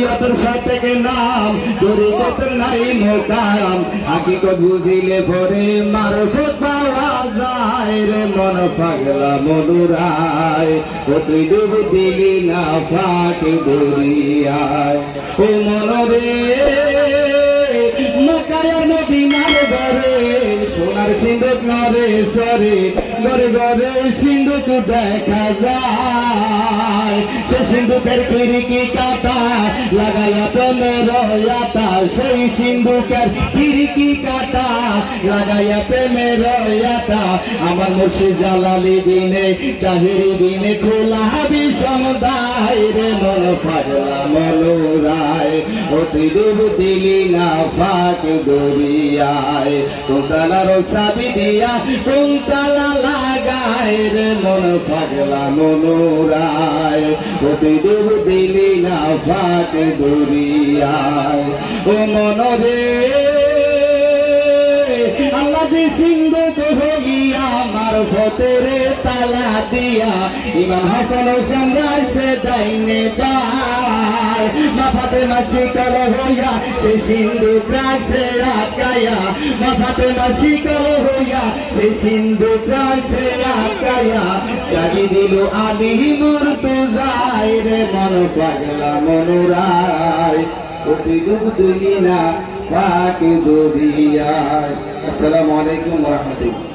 শরীয়তের সাথে নাম তরিকতের নাই মোকাম হাকিকত বুঝিলে পরে মারফত পাওয়া যায় রে মন পাগলা মনুরায় ও তুই ডুব দিলি না ফাঁকে দরিয়ায় ও মনরে মক্কায় মদিনার ঘরে সোনার সিন্ধুক নরে সরে ঘরে ঘরে সিন্ধুক দেখা যায় সে সিন্ধুকের খিড়কি কাটা লাগাইয়া প্রেমের আটা সেই সিন্ধুকের খিড়কি কাটা লাগাইয়া প্রেমের আটা আমার মুর্শিদ জালালি বিনে তাহিরি বিনে খোলা বিষম দায় রে মন পাগলা মনুরায় ও তুই ডুব দিলি না ফাঁক দরিয়ায় কোনতালার সাবি দিয়া কোনতালা লাগায় রে মন পাগলা মনুরায় ও তুই ডুব দিলি না ফাঁক দরিয়ায় ও মনরে আল্লাহ যে সিন্ধুক হইয়া মারফতের তালা দিয়া ইমাম হাসান হোসেন রাইছে ডাইনে বাই মা ফাতেমা শিকল হইয়া সে সিন্ধুক রাইছে আটকায়া মা ফাতেমা শিকল হইয়া সে সিন্ধুক রাইছে আটকায়া সাজি দিল আলী মুর্তজায় রে মন পাগলা মনুরায় অতি ডুব দিলি না ফাঁক দরিয়ায়। আসসালামু আলাইকুম ওয়া রাহমাতুল্লাহ।